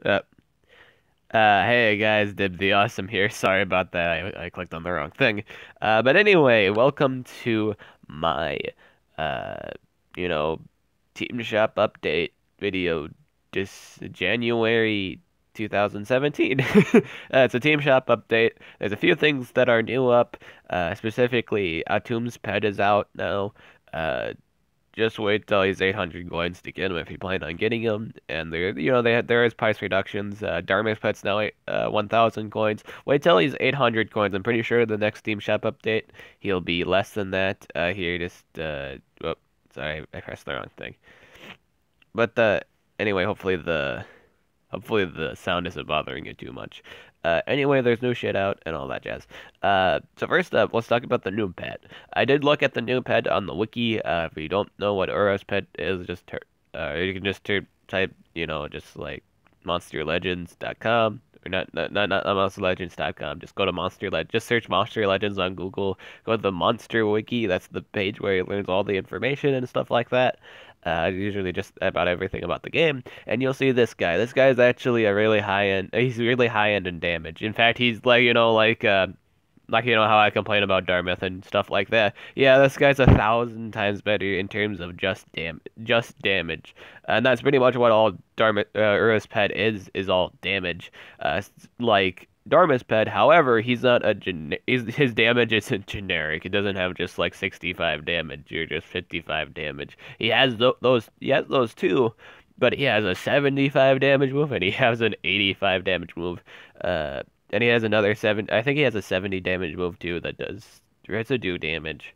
Uh, hey guys, Dib the Awesome here. Sorry about that. I clicked on the wrong thing. But anyway, welcome to my, uh, you know, Team Shop update video this January 2017. It's a Team Shop update. There's a few things that are new up. Specifically, Atum's pet is out now. Uh, just wait till he's 800 coins to get him if you plan on getting him. And there is price reductions. Dharma's Pet's now 1,000 coins. Wait till he's 800 coins. I'm pretty sure the next Steam Shop update he'll be less than that. Here, just oh, sorry, I pressed the wrong thing. But anyway, hopefully the sound isn't bothering you too much. Anyway, there's new shit out and all that jazz. So first up, let's talk about the new pet. I did look at the new pet on the wiki. If you don't know what Ura's pet is, you can just type, just like monsterlegends.com. Or not monsterlegends.com. Just go to just search Monster Legends on Google. Go to the Monster Wiki. That's the page where it learns all the information and stuff like that. Usually just about everything about the game, and you'll see this guy. This guy is actually a really high end. He's really high end in damage. In fact, he's like how I complain about Dartmouth and stuff like that. Yeah, this guy's 1,000 times better in terms of just damage, and that's pretty much what all Dartmouth Ura's pet is all damage. Like Dartmouth's pet, however, he's not his damage isn't generic. It doesn't have just like 65 damage or just 55 damage. He has those too, but he has a 75 damage move and he has an 85 damage move. And he has another seven. I think he has a 70 damage move too that does residue damage.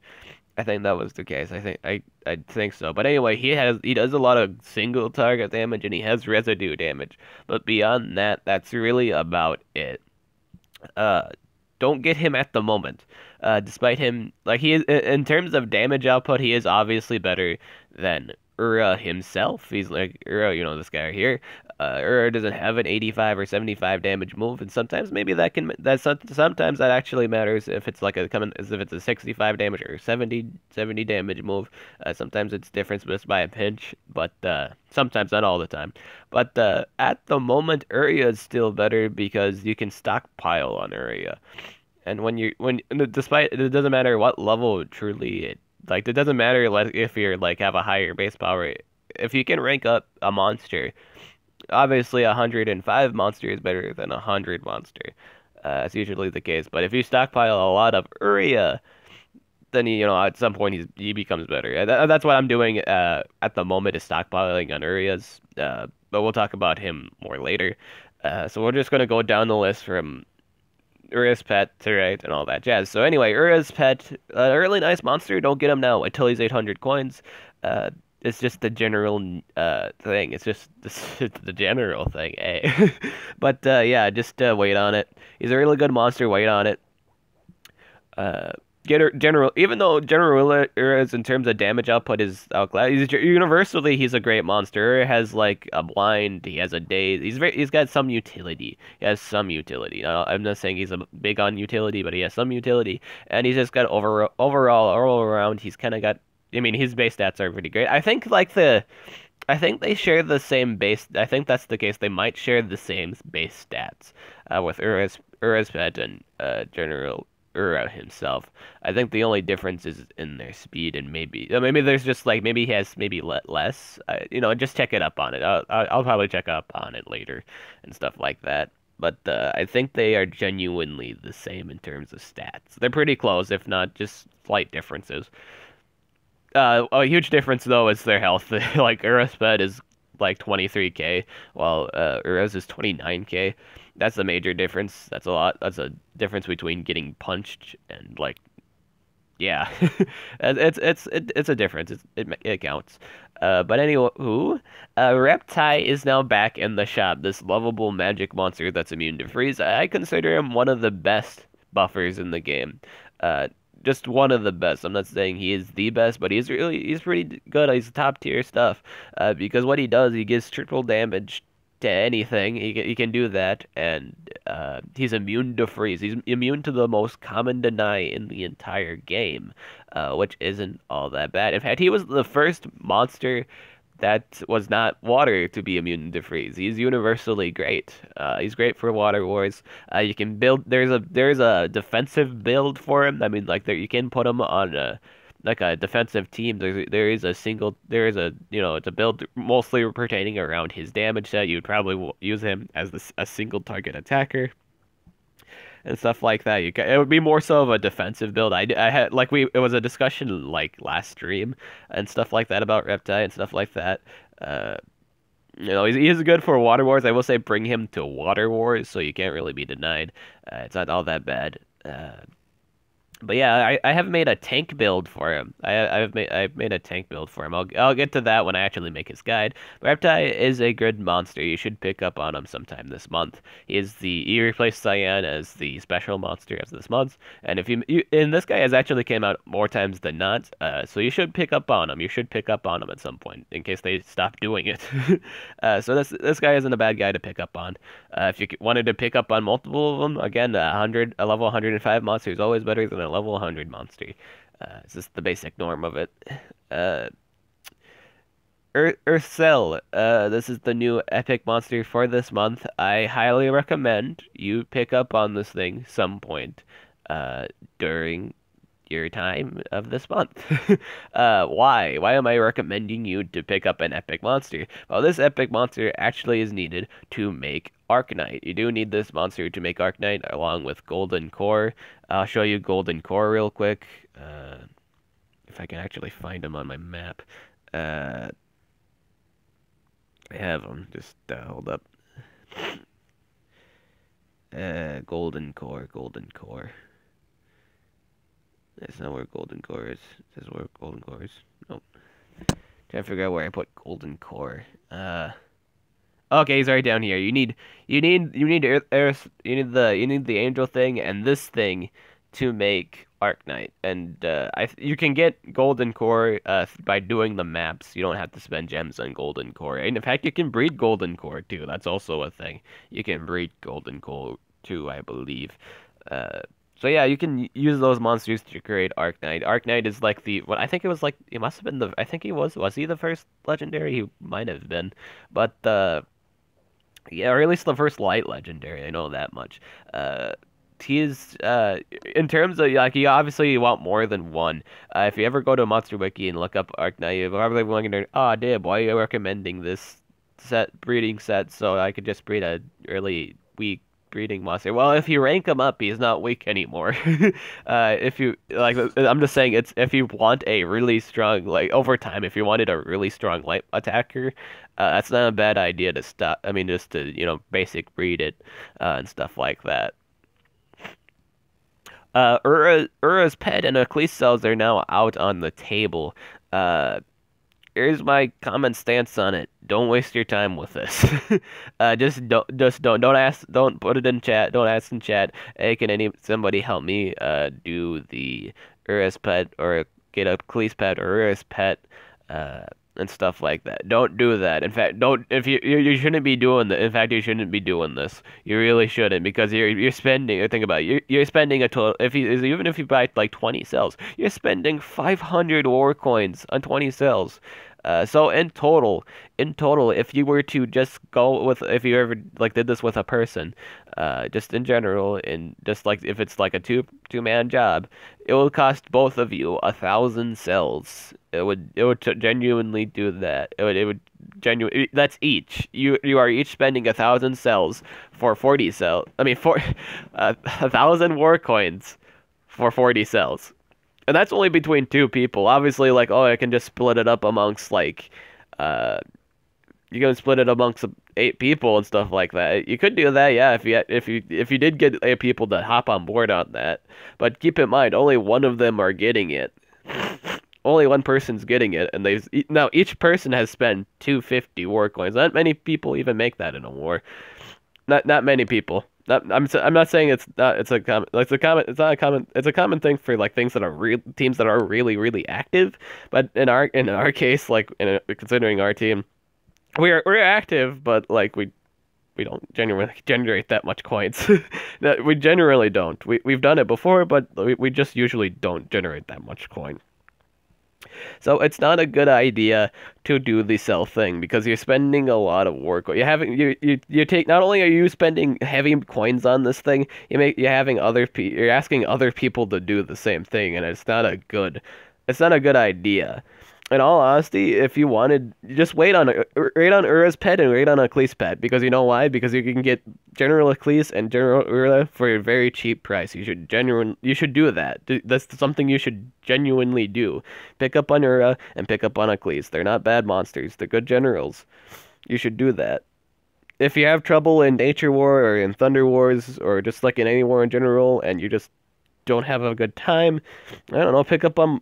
I think that was the case. I think so. But anyway, he does a lot of single target damage and he has residue damage. But beyond that, that's really about it. Uh, don't get him at the moment. Despite him, like he is in terms of damage output, he is obviously better than Ura himself. He's like Ura, this guy right here. Ura doesn't have an 85 or 75 damage move, and sometimes maybe sometimes that actually matters if it's like as if it's a 65 damage or 70 damage move. Sometimes it's different just by a pinch, but sometimes not all the time. But at the moment, Ura is still better because you can stockpile on Ura. And despite it doesn't matter what level truly it doesn't matter like if you're like have a higher base power. If you can rank up a monster, obviously 105 monster is better than 100 monster. It's usually the case. But if you stockpile a lot of Uria, then at some point he becomes better. That's what I'm doing at the moment is stockpiling on Urias. But we'll talk about him more later. So we're just gonna go down the list from Ura's pet to right and all that jazz. So anyway, Ura's pet, a really nice monster. Don't get him now until he's 800 coins. It's just the general thing. It's just the general thing, eh? But yeah, just wait on it. He's a really good monster. Wait on it. Uh, even though General Ura in terms of damage output is outclassed, universally he's a great monster. Ura has like a blind, he has a daze. He's got some utility. He has some utility. I'm not saying he's a big on utility, but he has some utility, and he's just got overall all around. He's kind of got. I mean, his base stats are pretty great. I think they share the same base. I think that's the case. They might share the same base stats with Ura's pet and General Ura himself. I think the only difference is in their speed and maybe there's just like maybe he has maybe less. Just check it up on it. I'll probably check up on it later and stuff like that. But I think they are genuinely the same in terms of stats. They're pretty close, if not just slight differences. A huge difference though is their health. Like Ura's pet is like 23k, while Ura's is 29k. That's a major difference. That's a lot. That's a difference between getting punched and like, yeah, it's a difference. It counts. But anyway, Reptile is now back in the shop. This lovable magic monster that's immune to freeze. I consider him one of the best buffers in the game. Uh, just one of the best. I'm not saying he is the best, but he's pretty good. He's top tier stuff. Because what he does, he gives triple damage to anything. He can do that, and he's immune to freeze. He's immune to the most common deny in the entire game, which isn't all that bad. In fact, he was the first monster that was not water to be immune to freeze. He's universally great. He's great for water wars. You can build. There's a defensive build for him. I mean, like there you can put him on a defensive team. It's a build mostly pertaining around his damage set. You'd probably use him as a single target attacker and stuff like that. It would be more so of a defensive build. I had like we it was a discussion like last stream and stuff like that about Reptile and stuff like that. Uh, he's good for Water Wars. I will say bring him to Water Wars, so you can't really be denied. It's not all that bad. But yeah, I have made a tank build for him. I've made a tank build for him. I'll get to that when I actually make his guide. Reptile is a good monster. You should pick up on him sometime this month. He replaced Cyan as the special monster as this month. And and this guy has actually came out more times than not. So you should pick up on him. You should pick up on him at some point in case they stop doing it. So this guy isn't a bad guy to pick up on. If you wanted to pick up on multiple of them, again, a level 105 monster is always better than a level 100 monster. It's just the basic norm of it. Uh, Urcell, this is the new epic monster for this month. I highly recommend you pick up on this thing some point during your time of this month. Why? Why am I recommending you to pick up an epic monster? Well, this epic monster actually is needed to make Arknight. You do need this monster to make Arknight along with Golden Core. I'll show you Golden Core real quick. If I can actually find him on my map. I have him. Just hold up. Golden Core, Golden Core. That's not where Golden Core is. This is where Golden Core is. Nope. Trying to figure out where I put Golden Core. Okay, he's right down here. You need the angel thing and this thing to make Arknight. And you can get Golden Core by doing the maps. You don't have to spend gems on Golden Core. And in fact, you can breed Golden Core too. That's also a thing. You can breed Golden Core too, I believe. So yeah, you can use those monsters to create Arknight. Arknight is like I think it was like, it must have been I think was he the first legendary? He might have been. But, yeah, or at least the first light legendary, I know that much. He's, in terms of, like, you want more than one. If you ever go to Monster Wiki and look up Arknight, you're probably wondering, oh, Dib, why are you recommending this breeding set so I could just breed a really weak breeding monster? Well, if you rank him up, he's not weak anymore. If you like, I'm just saying, it's if you want a really strong, like over time, if you wanted a really strong light attacker, that's not a bad idea to stop. I mean, just to basic breed it and stuff like that. Ura's pet and Eccles cells are now out on the table. Here's my common stance on it. Don't waste your time with this. Don't put it in chat. Don't ask in chat. Hey, can somebody help me do the Ura's pet or get a Eccles pet or Ura's pet and stuff like that. Don't do that. In fact, don't if you shouldn't be doing that. In fact, you shouldn't be doing this. You really shouldn't, because you're spending. Think about it. You're spending a total. Even if you buy like 20 cells, you're spending 500 war coins on 20 cells. So in total, if you were to just go with, if you ever like did this with a person, just in general, and just like if it's like a two-man job, it will cost both of you 1,000 cells. It would genuinely do that. It would genuinely. That's each. You are each spending 1,000 cells for 40 cells. I mean, for 1,000 war coins for 40 cells. And that's only between two people. Obviously, like, oh, I can just split it up amongst, like, you can split it amongst 8 people and stuff like that. You could do that, yeah, if you did get 8 people to hop on board on that. But keep in mind, only one of them are getting it. Only one person's getting it, and now each person has spent 250 war coins. Not many people even make that in a war. Not many people. I'm not saying it's not. It's a common. It's not a common. It's a common thing for like things that are teams that are really active. But in our case, like considering our team, we're active, but like we don't generally generate that much coins. We generally don't. We've done it before, but we just usually don't generate that much coin. So it's not a good idea to do the sell thing because you're spending a lot of work. You're having you take not only are you spending heavy coins on this thing, you're having you're asking other people to do the same thing, and it's not a good idea. In all honesty, if you wanted, just wait on Ura's pet and wait on Akli's pet because you know why? Because you can get General Aklis and General Ura for a very cheap price. You should do that. That's something you should genuinely do. Pick up on Ura and pick up on Aklis. They're not bad monsters. They're good generals. You should do that. If you have trouble in Nature War or in Thunder Wars or just like in any war in general and you just don't have a good time, I don't know, pick up on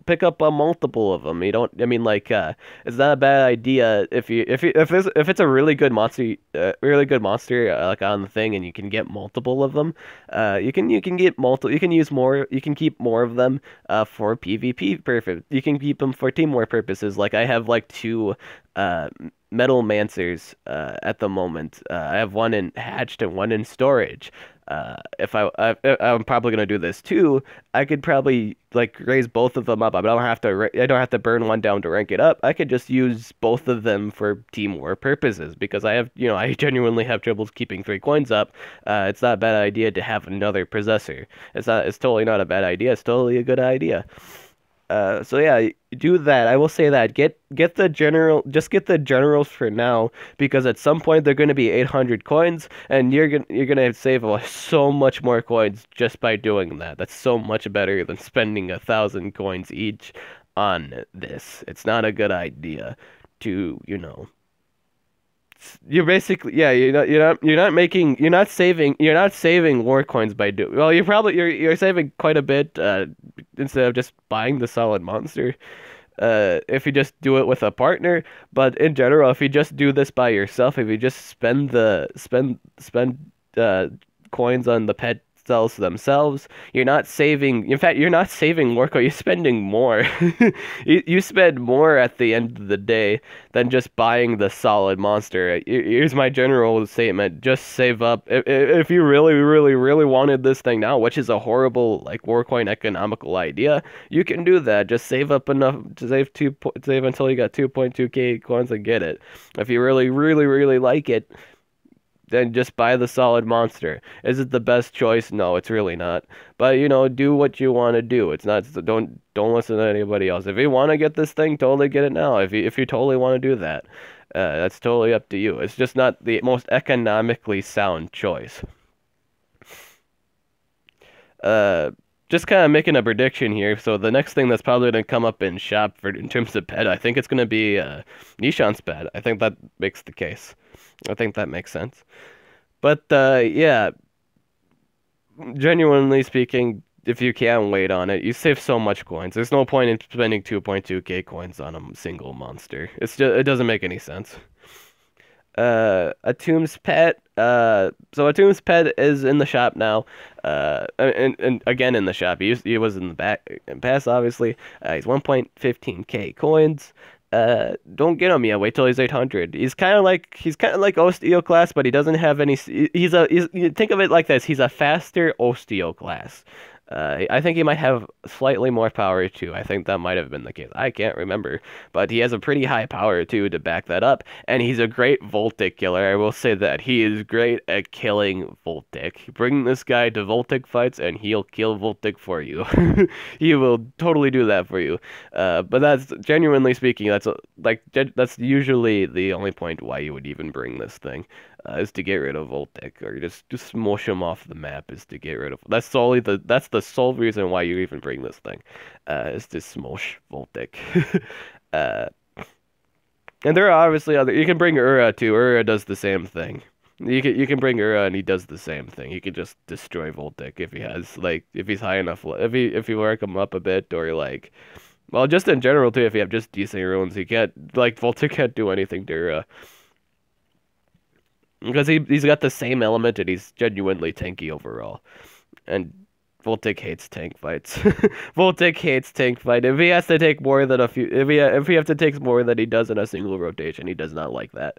multiple of them. You don't, I mean, like, it's not a bad idea if it's a really good monster like on the thing, and you can get multiple of them. You can get multiple. You can use more. You can keep more of them for PvP purpose. You can keep them for team war purposes. Like I have like two uh Metal Mancers at the moment. I have one in hatched and one in storage. I'm probably gonna do this too. I could probably like raise both of them up. I don't have to burn one down to rank it up. I could just use both of them for team war purposes because I genuinely have troubles keeping 3 coins up. It's not a bad idea to have another possessor. It's totally not a bad idea. It's totally a good idea. So yeah, do that. I will say that just get the generals for now because at some point they're going to be 800 coins, and you're gonna save so much more coins just by doing that. That's so much better than spending 1,000 coins each on this. It's not a good idea to, you're basically yeah you're not saving war coins by doing well you're saving quite a bit instead of just buying the solid monster if you just do it with a partner. But in general, if you just do this by yourself, if you just spend coins on the pet cells themselves, you're not saving. In fact, you're not saving more coins. You're spending more. You spend more at the end of the day than just buying the solid monster. Here's my general statement: just save up. If you really, really, really wanted this thing now, which is a horrible like war coin economical idea, you can do that. Just save up enough to save until you got 2.2k coins and get it. If you really, really, really like it, then just buy the solid monster. Is it the best choice? No, it's really not. But do what you want to do. It's not don't listen to anybody else. If you want to get this thing, totally get it now. If you totally want to do that, that's totally up to you. It's just not the most economically sound choice. Just kind of making a prediction here. So the next thing that's probably going to come up in shop in terms of pet, I think it's going to be Nishan's pet. I think that makes the case. I think that makes sense. But yeah, genuinely speaking, if you can wait on it, you save so much coins. There's no point in spending 2.2k coins on a single monster. It doesn't make any sense. Atom's pet. So Atom's pet is in the shop now. And again in the shop. He was in the past, obviously. He's 1.15k coins. Don't get him yet. Wait till he's 800. He's kind of like Osteo class, but he doesn't have any. Think of it like this. He's a faster Osteo class. I think he might have slightly more power too. I think that might have been the case. I can't remember, but he has a pretty high power too to back that up, and he's a great Voltic killer. I will say that he is great at killing Voltic. Bring this guy to Voltic fights, and he'll kill Voltic for you. He will totally do that for you. But that's genuinely speaking, that's usually the only point why you would even bring this thing. Is to get rid of Voltic, or just smush him off the map. Is to get rid of. That's the sole reason why you even bring this thing. Is to smush Voltic. uh, and there are obviously other. You can bring Ura too. Ura does the same thing. You can bring Ura and he does the same thing. You can just destroy Voltic if he's high enough. If you work him up a bit, or like. Well, just in general too. If you have just decent runes, Voltic can't do anything to Ura. Because he's got the same element and he's genuinely tanky overall. And Voltic hates tank fights. Voltic hates tank fight. If he has to take more than if he has to take more than he does in a single rotation, he does not like that.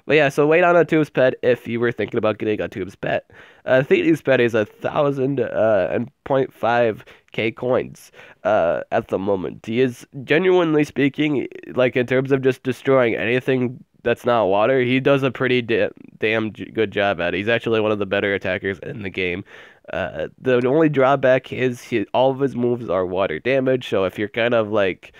But yeah, so wait on a Tubes pet if you were thinking about getting a Tubes pet. Thetes pet is 1,000 and 0.5k coins at the moment. He is genuinely speaking, like in terms of just destroying anything that's not water, he does a pretty good job at it. He's actually one of the better attackers in the game. The only drawback is all of his moves are water damage, so if you're kind of like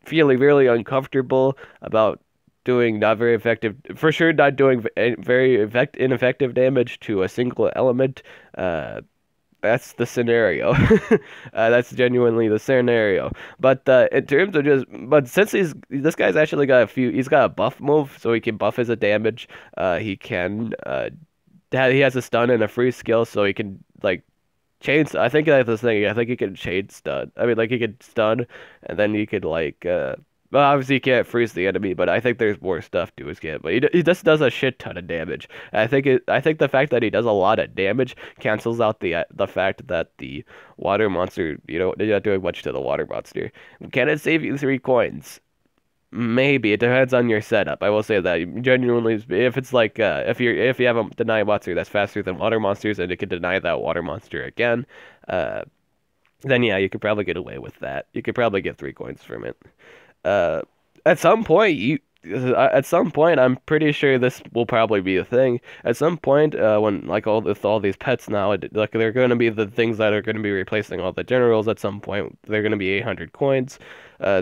feeling really uncomfortable about doing not very effective, for sure not doing very ineffective damage to a single element, that's the scenario. That's genuinely the scenario. But in terms of but since this guy's actually got he's got a buff move, so he can buff his damage. He can, he has a stun and a free skill, so he can like I think that's the thing. I think he can chain stun. I mean, like he could stun, and then he could like, well, obviously he can't freeze the enemy, but I think there's more stuff to his game. But he just does a shit ton of damage. And I think the fact that he does a lot of damage cancels out the fact that the water monster, you're not doing much to the water monster. Can it save you 3 coins? Maybe it depends on your setup. I will say that genuinely, if it's like if you have a deny monster that's faster than water monsters and it can deny that water monster again, uh, then yeah, you could probably get away with that. You could probably get 3 coins from it. Uh, at some point, at some point, I'm pretty sure this will probably be a thing. At some point, when like all these pets now, like they're going to be the things that are going to be replacing all the generals. At some point, they're going to be 800 coins,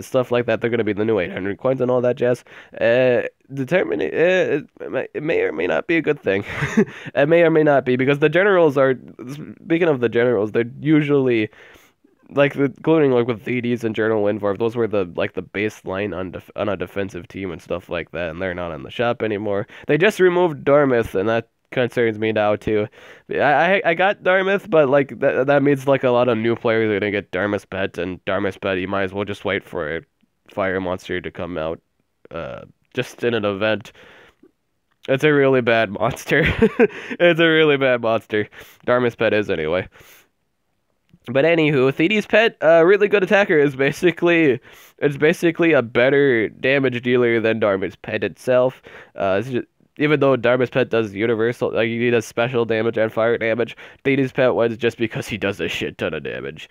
stuff like that. They're going to be the new 800 coins and all that jazz. Determining it may or may not be a good thing. It may or may not be because the generals are. Speaking of the generals, they're usually like including like with Thedes and Journal Windvarf, those were the like the baseline on a defensive team and stuff like that, and they're not in the shop anymore. They just removed Darmouth, and that concerns me now too. I got Darmouth, but like that means like a lot of new players are gonna get Darmouth pet, and Darmouth pet you might as well just wait for a fire monster to come out, just in an event. It's a really bad monster. It's a really bad monster. Darmouth pet is anyway. But anywho, Thedes pet, really good attacker, it's basically a better damage dealer than Darmouth's pet itself. Even though Darmouth's pet does universal, like he does special damage and fire damage, Thedes pet wins just because he does a shit ton of damage.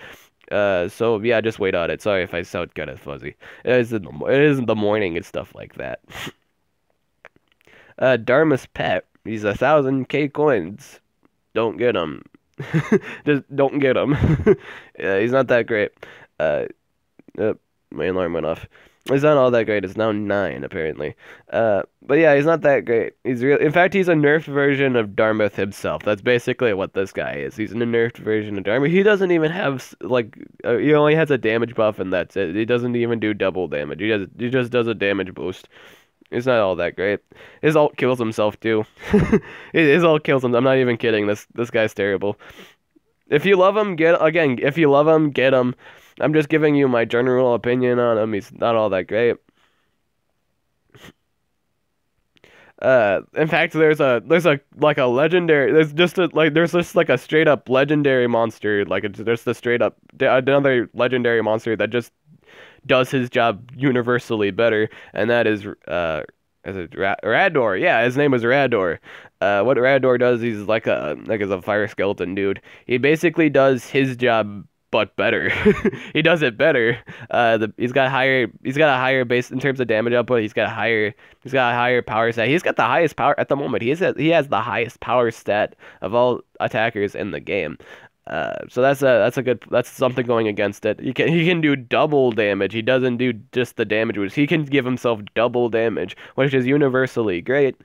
So yeah, just wait on it. Sorry if I sound kind of fuzzy. It is in the morning and stuff like that. Darmouth's pet, he's 1,000k coins. Don't get him. Just don't get him. Yeah, he's not that great. Uh, my alarm went off. He's not all that great. It's now 9 apparently. But yeah, he's not that great. In fact, he's a nerfed version of Darmouth himself. That's basically what this guy is. He's a nerfed version of Darmouth. He doesn't even have like he only has a damage buff and that's it. He doesn't even do double damage. He just does a damage boost. It's not all that great. His ult kills himself too. His ult kills him. I'm not even kidding. This guy's terrible. If you love him, if you love him, get him. I'm just giving you my general opinion on him. He's not all that great. In fact, there's like a legendary. There's just like a straight up legendary monster. Like it's just a straight up another legendary monster that just does his job universally better, and that is Rador? Yeah, his name is Rador. What Rador does, he's like as a fire skeleton dude. He basically does his job but better. He does it better. He's got a higher base in terms of damage output. He's got a higher power stat. He's got the highest power at the moment. He has the highest power stat of all attackers in the game. So that's something going against it. He can do double damage. He doesn't do just the damage, which he can give himself double damage, which is universally great.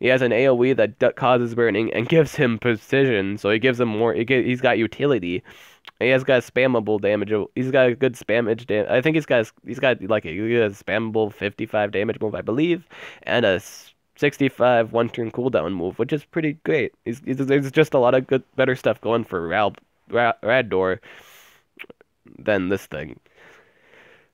He has an AoE that causes burning and gives him precision, so he gives him more. He's got utility. He has got spammable damage. He's got a good spammage damage. I think he's got like a spammable 55 damage move, I believe, and a 65 one-turn cooldown move, which is pretty great. There's just a lot of better stuff going for Rador than this thing.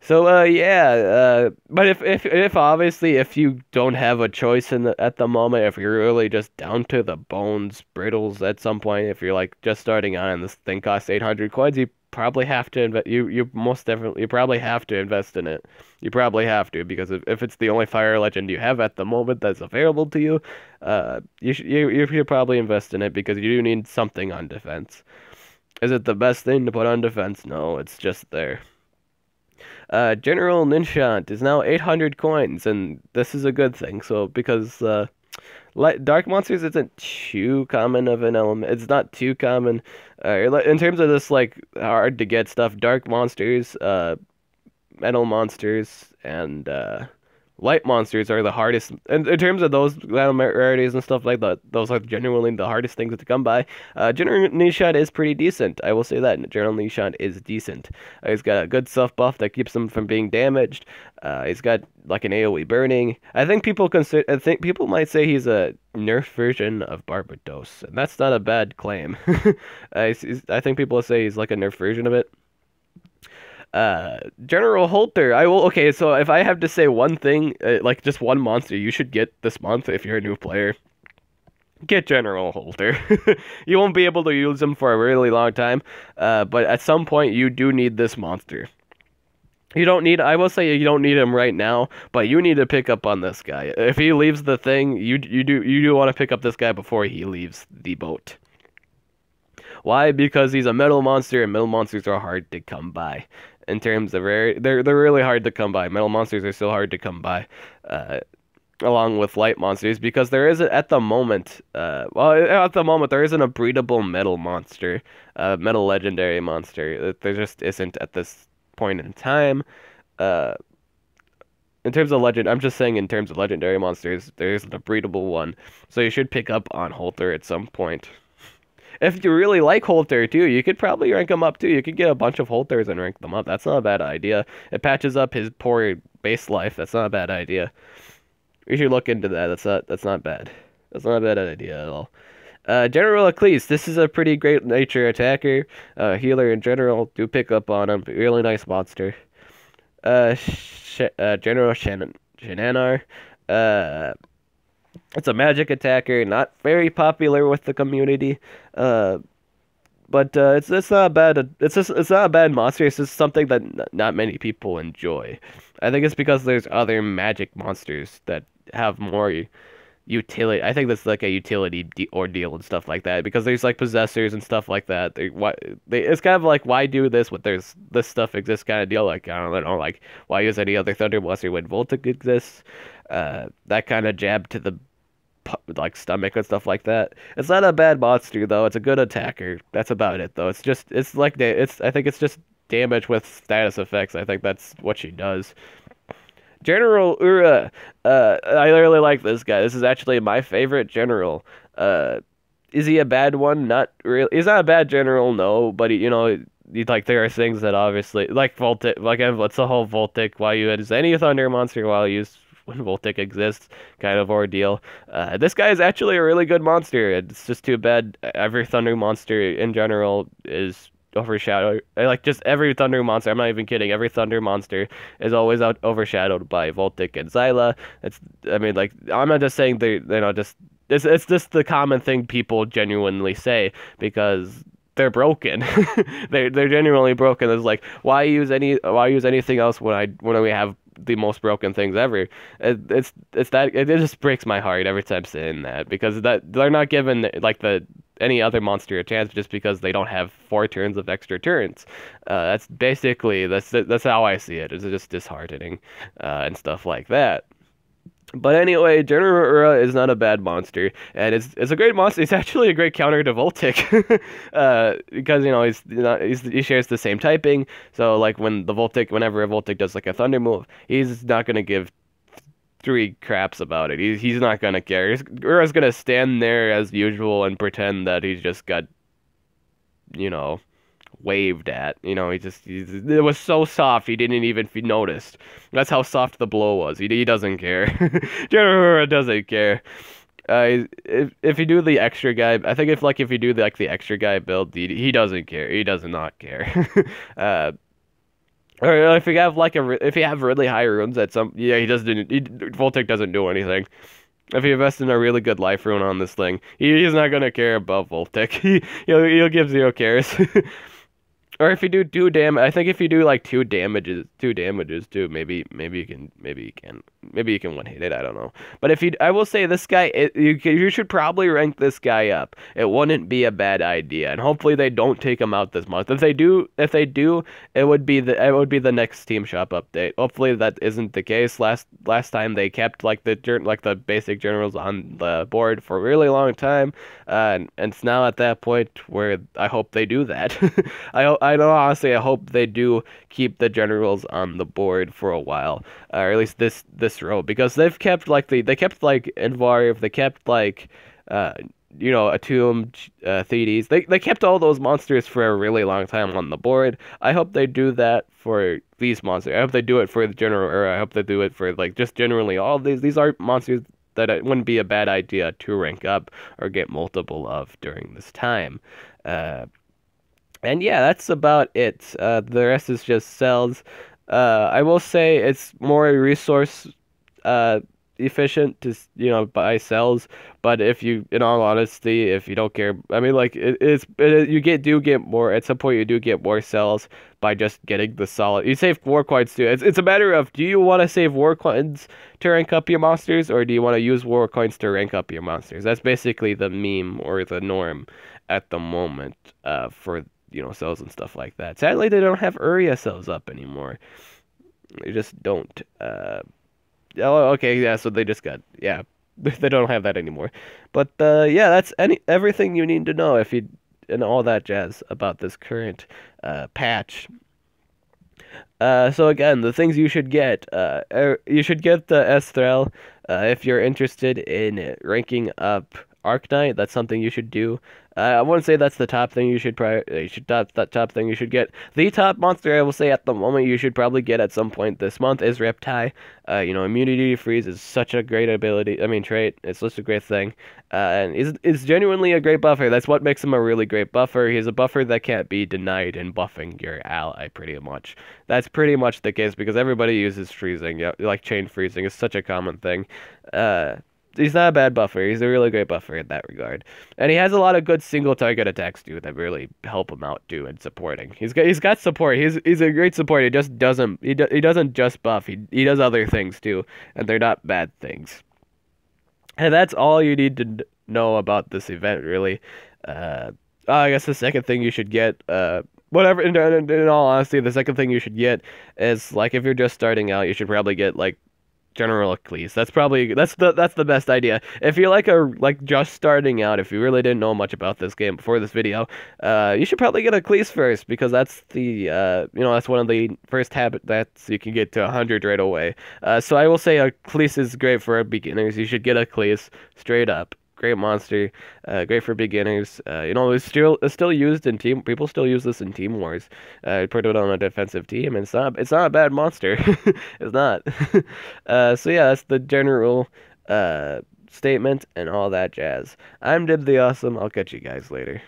So yeah, but if obviously if you don't have a choice at the moment, if you're really just down to the bones, brittles at some point, if you're like just starting on and this thing costs 800 coins, you probably have to invest. You most definitely you probably have to invest in it. You probably have to because if it's the only fire legend you have at the moment that's available to you, you should probably invest in it because you do need something on defense. Is it the best thing to put on defense? No, it's just there. General Ninshant is now 800 coins, and this is a good thing. So because Dark Monsters isn't too common of an element. It's not too common. In terms of this, like, hard to get stuff, Dark Monsters, Metal Monsters, and Light Monsters are the hardest. In terms of those rarities and stuff like that, those are genuinely the hardest things to come by. General Nishant is pretty decent. I will say that. General Nishant is decent. He's got a good self buff that keeps him from being damaged. He's got like an AoE burning. I think people might say he's a nerf version of Barbatos, and that's not a bad claim. I think people say he's like a nerf version of it. General Holter. Okay, so if I have to say one thing, like just one monster you should get this month if you're a new player, get General Holter. You won't be able to use him for a really long time, but at some point you do need this monster. I will say you don't need him right now, but you need to pick up on this guy. If he leaves the thing, you do want to pick up this guy before he leaves the boat. Why? Because he's a metal monster, and metal monsters are hard to come by. In terms of rare, they're really hard to come by. Metal monsters are so hard to come by, along with light monsters, because there isn't at the moment. At the moment there isn't a breedable metal monster, metal legendary monster. There just isn't at this point in time. In terms of legend, I'm just saying in terms of legendary monsters, there isn't a breedable one. So you should pick up on Holter at some point. If you really like Holter too, you could probably rank him up too. You could get a bunch of Holters and rank them up. That's not a bad idea. It patches up his poor base life. That's not a bad idea. You should look into that. That's not bad. That's not a bad idea at all. General Eccles, this is a pretty great nature attacker. Healer in general. Do pick up on him. Really nice monster. General Shananar. It's a magic attacker, not very popular with the community, but it's not bad. It's not a bad monster. It's just something that not many people enjoy. I think it's because there's other magic monsters that have more utility. I think that's like a utility ordeal and stuff like that. Because there's like possessors and stuff like that. It's kind of like, why do this when there's this stuff exists kind of deal. Like, I don't know, like why use any other Thunder Monster when Voltic exists? That kind of jab to the like stomach and stuff like that. It's not a bad monster though. It's a good attacker. That's about it though. I think it's just damage with status effects. I think that's what she does. General Ura. I really like this guy. This is actually my favorite general. Is he a bad one? Not really. He's not a bad general, no. But like there are things that obviously like Voltic. Like what's the whole Voltic? Why you use any Thunder monster while you use when Voltic exists kind of ordeal. This guy is actually a really good monster. It's just too bad every Thunder monster in general is overshadowed. Like just every Thunder monster, I'm not even kidding, every Thunder monster is always overshadowed by Voltic and Xyla. I'm not just saying it's just the common thing people genuinely say because they're broken. they're genuinely broken. It's like why use anything else when we have the most broken things ever. It just breaks my heart every time saying that because that they're not given like any other monster a chance just because they don't have 4 turns of extra turns. That's how I see it. It's just disheartening and stuff like that. But anyway, General Ura is not a bad monster, and it's a great monster. It's actually a great counter to Voltic, because he shares the same typing. So like whenever a Voltic does like a Thunder move, he's not gonna give 3 craps about it. He's not gonna care. Ura's gonna stand there as usual and pretend that he's just got, waved at. It was so soft he didn't even notice. That's how soft the blow was. He doesn't care. General doesn't care. If you do the extra guy, I think if you do the extra guy build, he doesn't care. He does not care. Or if you have really high runes at Voltic doesn't do anything. If you invest in a really good life rune on this thing, he's not gonna care about Voltic. He'll give 0 cares. Or if you do two damage, I think if you do like two damages too, maybe you can one hit it. I don't know. But if you, I will say this guy, you should probably rank this guy up. It wouldn't be a bad idea, and hopefully they don't take him out this month. If they do, it would be the next Steam Shop update. Hopefully that isn't the case. Last time they kept like the basic generals on the board for a really long time, and it's now at that point where I hope they do that. I know honestly, I hope they do keep the generals on the board for a while, or at least this row, because they've kept like they kept like Invarv, they kept like uh Atum, Thedes. They kept all those monsters for a really long time on the board. I hope they do that for these monsters. I hope they do it for the general era. I hope they do it for like just generally all of these. These are monsters that it wouldn't be a bad idea to rank up or get multiple of during this time. And yeah, that's about it. The rest is just cells. I will say it's more resource uh, efficient to buy cells, but if you, in all honesty, if you don't care, I mean, like you do get more at some point. You do get more cells by just getting the solid. You save war coins too. It's a matter of, do you want to save war coins to rank up your monsters, or do you want to use war coins to rank up your monsters? That's basically the meme or the norm at the moment for cells and stuff like that. Sadly, they don't have Uria cells up anymore. They just don't. Oh, okay, yeah. So they just got, yeah. They don't have that anymore. But yeah, that's everything you need to know if you and all that jazz about this current patch. So again, the things you should get. You should get the Estrel if you're interested in ranking up Arknight. That's something you should do. I wouldn't say that's the top thing you should top thing you should get. The top monster I will say at the moment you should probably get at some point this month is Reptai. Immunity to freeze is such a great ability. I mean trait. It's such a great thing. And is genuinely a great buffer. That's what makes him a really great buffer. He's a buffer that can't be denied in buffing your ally pretty much. That's pretty much the case because everybody uses freezing. Yeah, like chain freezing is such a common thing. He's not a bad buffer. He's a really great buffer in that regard, and he has a lot of good single target attacks too that really help him out too in supporting. He's got support. He's a great support. He just doesn't he doesn't just buff. He does other things too, and they're not bad things. And that's all you need to know about this event really. I guess the second thing you should get whatever. In all honesty, the second thing you should get is like if you're just starting out, you should probably get like General Eccles. That's the best idea. If you're like just starting out, if you really didn't know much about this game before this video, you should probably get Eccles first because that's the that's one of the first habitats you can get to 100 right away. So I will say Eccles is great for beginners. You should get Eccles straight up. Great monster, great for beginners. It's still used in team. People still use this in Team Wars. Put it on a defensive team, and it's not a bad monster. It's not. So yeah, that's the general statement and all that jazz. I'm Dib the Awesome. I'll catch you guys later.